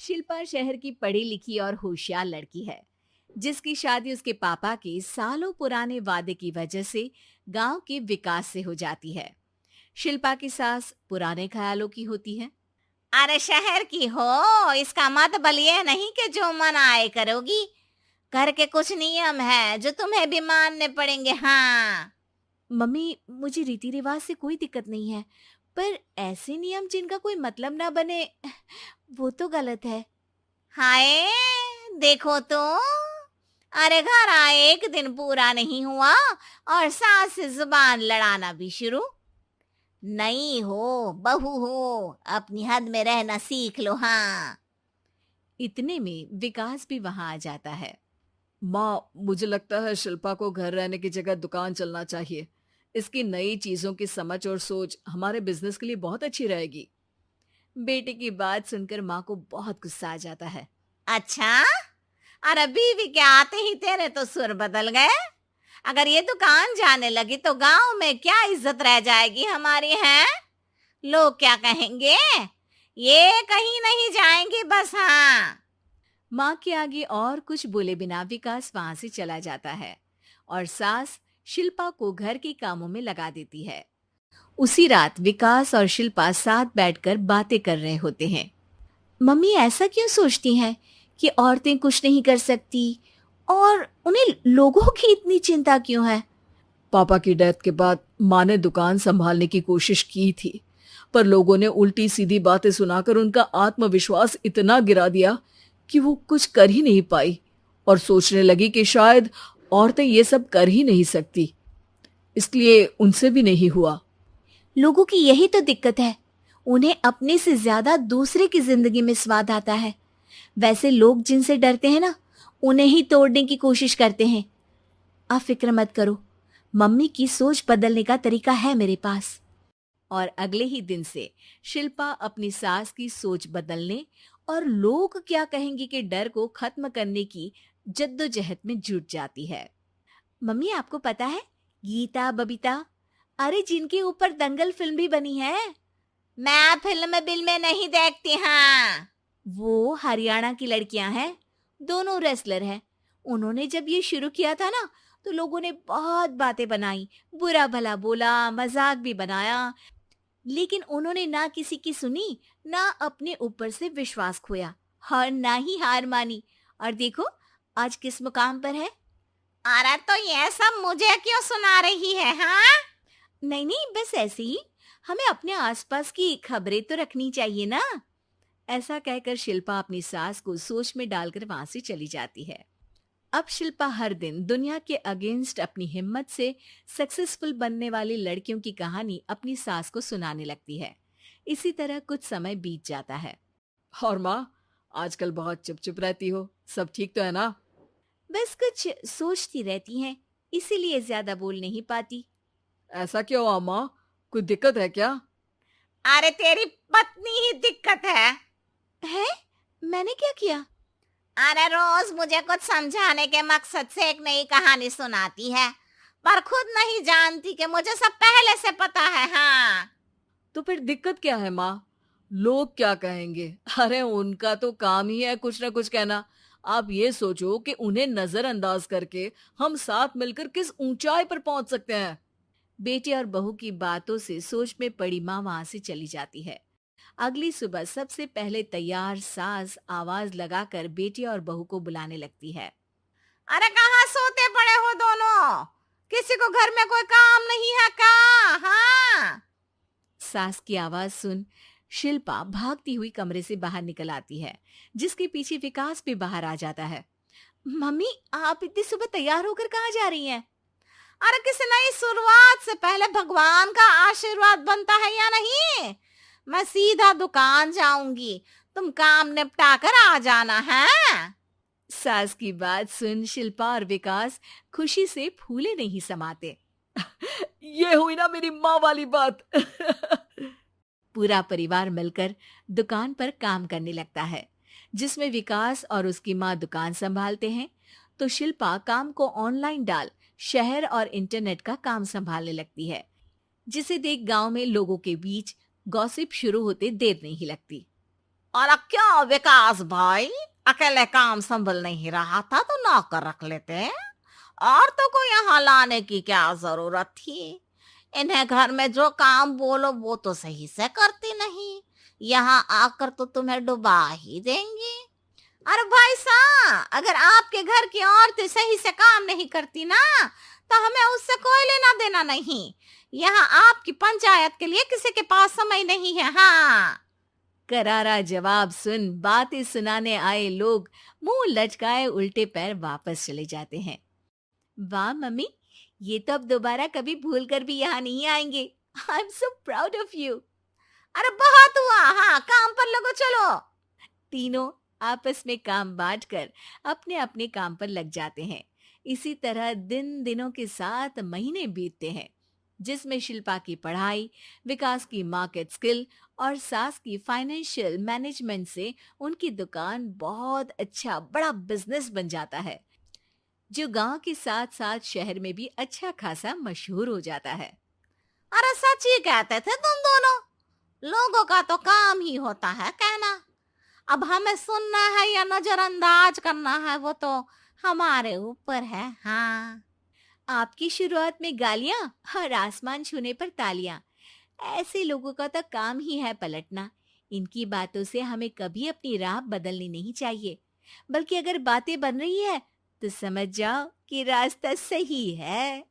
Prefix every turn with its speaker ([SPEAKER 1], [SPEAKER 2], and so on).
[SPEAKER 1] शिल्पा शहर की पढ़ी लिखी और होशियार लड़की है, जिसकी शादी उसके पापा के सालों पुराने वादे की वजह से गांव के विकास से हो जाती है। शिल्पा की सास पुराने ख्यालों की होती है।
[SPEAKER 2] अरे शहर की हो, इसका मतलब ये नहीं कि जो मन आए करोगी। घर के कुछ नियम है जो तुम्हें भी मानने पड़ेंगे। हाँ।
[SPEAKER 1] मम्मी, मुझे रीति रिवाज से कोई दिक्कत नहीं है, पर ऐसे नियम जिनका कोई मतलब ना बने, वो तो गलत है।
[SPEAKER 2] हाय, देखो तो। अरे घर आए एक दिन पूरा नहीं हुआ और सास से जुबान लड़ाना भी शुरू। नहीं हो, बहू हो, अपनी हद में रहना सीख लो। हाँ।
[SPEAKER 1] इतने में विकास भी वहां आ जाता है।
[SPEAKER 3] माँ, मुझे लगता है शिल्पा को घर रहने की जगह दुकान चलना चाहिए। इसकी नई चीजों की समझ और सोच हमारे बिजनेस के लिए बहुत अच्छी रहेगी।
[SPEAKER 1] बेटे की बात सुनकर माँ को बहुत गुस्सा आ जाता है।
[SPEAKER 2] अच्छा, अरे बीवी के आते ही तेरे तो सुर बदल गए। अगर ये दुकान जाने लगी तो गांव में क्या इज्जत रह जाएगी हमारी है। लोग क्या कहेंगे। ये कहीं नहीं जाएंगी बस। हाँ।
[SPEAKER 1] माँ के आगे और कुछ बोले बिना विकास वहां से चला जाता है और सास शिल्पा को घर के कामों में लगा देती है। उसी रात विकास और शिल्पा साथ बैठकर बातें कर रहे होते हैं। मम्मी ऐसा क्यों सोचती हैं कि औरतें कुछ नहीं कर सकती, और उन्हें लोगों की इतनी चिंता क्यों है?
[SPEAKER 3] पापा की डेथ के बाद माँ ने दुकान संभालने की कोशिश की थी, पर लोगों ने उल्टी सीधी बातें सुनाकर उनका आत्मविश्वास इतना गिरा दिया कि वो कुछ कर ही नहीं पाई और सोचने लगी कि शायद औरतें ये सब कर ही नहीं सकती। इसलिए उनसे भी नहीं हुआ।
[SPEAKER 1] लोगों की यही तो दिक्कत है, उन्हें अपने से ज्यादा दूसरे की जिंदगी में स्वाद आता है। वैसे लोग जिनसे डरते हैं ना, उन्हें ही तोड़ने की कोशिश करते हैं। आप फिक्र मत करो, मम्मी की सोच बदलने का तरीका है मेरे पास। और अगले ही दिन से शिल्पा अपनी सास की सोच बदलने और लोग क्या कहेंगे के डर को खत्म करने की जद्दोजहद में जुट जाती है। मम्मी, आपको पता है, गीता बबीता, अरे जिनके ऊपर दंगल फिल्म भी बनी है,
[SPEAKER 2] मैं फिल्म बिल में नहीं देखती। हाँ।
[SPEAKER 1] वो हरियाणा की लड़कियां हैं। दोनों रेसलर हैं। उन्होंने जब ये शुरू किया था ना, तो लोगों ने बहुत बातें बनाई, बुरा भला बोला, मजाक भी बनाया, लेकिन उन्होंने ना किसी की सुनी, ना अपने ऊपर से विश्वास खोया और ना ही हार मानी। और देखो आज किस मुकाम पर है।
[SPEAKER 2] अरे तो ये सब मुझे क्यों सुना रही है। हाँ।
[SPEAKER 1] नहीं नहीं, बस ऐसे ही, हमें अपने आसपास की खबरें तो रखनी चाहिए ना। ऐसा कहकर शिल्पा अपनी सास को सोच में डालकर वहां से चली जाती है। अब शिल्पा हर दिन दुनिया के अगेंस्ट अपनी हिम्मत से सक्सेसफुल बनने वाली लड़कियों की कहानी अपनी सास को सुनाने लगती है। इसी तरह कुछ समय बीत जाता है।
[SPEAKER 3] और माँ, आजकल बहुत चुप चुप रहती हो, सब ठीक तो है ना?
[SPEAKER 1] बस कुछ सोचती रहती हैं, इसीलिए ज्यादा बोल नहीं पाती।
[SPEAKER 3] ऐसा क्यों हुआ माँ? कोई दिक्कत है क्या?
[SPEAKER 2] अरे तेरी पत्नी ही दिक्कत है।
[SPEAKER 1] है? मैंने क्या किया?
[SPEAKER 2] अरे रोज मुझे कुछ समझाने के मकसद से एक नई कहानी सुनाती है, पर खुद नहीं जानती कि मुझे सब पहले से पता है। हाँ।
[SPEAKER 3] तो फिर दिक्कत क्या है माँ? लोग क्या कहेंगे? अरे उनका तो काम ही है कुछ ना कुछ कहना। आप ये सोचो कि उन्हें नजरअंदाज करके हम साथ मिलकर किस ऊंचाई पर पहुंच सकते हैं।
[SPEAKER 1] बेटे और बहू की बातों से सोच में पड़ी माँ वहां से चली जाती है। अगली सुबह सबसे पहले तैयार सास आवाज लगाकर बेटे और बहू को बुलाने लगती है।
[SPEAKER 2] अरे कहाँ सोते पड़े हो दोनों? किसी को घर में कोई काम नहीं है का? हाँ।
[SPEAKER 1] सास की आवाज सुन शिल्पा भागती हुई कमरे से बाहर निकल आती है, जिसके पीछे विकास भी बाहर आ जाता है। मम्मी, आप इतनी सुबह तैयार होकर कहाँ जा रही हैं?
[SPEAKER 2] अरे किसी नई शुरुआत से पहले भगवान का आशीर्वाद बनता है या नहीं? मैं सीधा दुकान जाऊंगी, तुम काम निपटा कर आ जाना है।
[SPEAKER 1] सास की बात सुन शिल्पा और विकास खुशी से फूले नहीं समाते।
[SPEAKER 3] ये हुई ना मेरी माँ वाली बात।
[SPEAKER 1] पूरा परिवार मिलकर दुकान पर काम करने लगता है, जिसमें विकास और उसकी माँ दुकान संभालते हैं, तो शिल्पा काम को ऑनलाइन डाल शहर और इंटरनेट का काम संभालने लगती है, जिसे देख गांव में लोगों के बीच गॉसिप शुरू होते देर नहीं लगती।
[SPEAKER 2] और क्या विकास भाई, अकेले काम संभल नहीं रहा था तो नौकर रख लेते। औरतों को यहाँ लाने की क्या जरूरत थी? इन्हें घर में जो काम बोलो वो तो सही से करती नहीं, यहाँ आकर तो तुम्हें डुबा ही देंगी। अरे भाई साहब, अगर आपके घर की औरतें सही से काम नहीं करती ना, तो हमें उससे कोई लेना देना नहीं। यहाँ आपकी पंचायत के लिए किसी के पास समय नहीं है। हाँ।
[SPEAKER 1] करारा जवाब सुन बातें सुनाने आए लोग मुंह लटकाए उल्टे पैर वापस चले जाते हैं। वाह मम्मी, ये तो अब दोबारा कभी भूल कर भी यहाँ नहीं आएंगे। I am so proud of you.
[SPEAKER 2] अरे बहुत हुआ, हाँ काम पर लगो चलो।
[SPEAKER 1] तीनों आपस में काम बांटकर अपने अपने काम पर लग जाते हैं। इसी तरह दिन दिनों के साथ महीने बीतते हैं, जिसमें शिल्पा की पढ़ाई, विकास की मार्केट स्किल और सास की फाइनेंशियल मैनेजमेंट से उनकी दुकान बहुत अच्छा बड़ा बिजनेस बन जाता है, जो गांव के साथ साथ शहर में भी अच्छा खासा मशहूर हो जाता है।
[SPEAKER 2] अरे सच ही कहते थे तुम दोनों, लोगों का तो काम ही होता है कहना। अब हमें सुनना है या नजरअंदाज करना है वो तो हमारे ऊपर है। हाँ।
[SPEAKER 1] आपकी शुरुआत में गालियां और आसमान छूने पर तालियां, ऐसे लोगों का तो काम ही है पलटना। इनकी बातों से हमें कभी अपनी राह बदलनी नहीं चाहिए, बल्कि अगर बातें बन रही है तो समझ जाओ कि रास्ता सही है।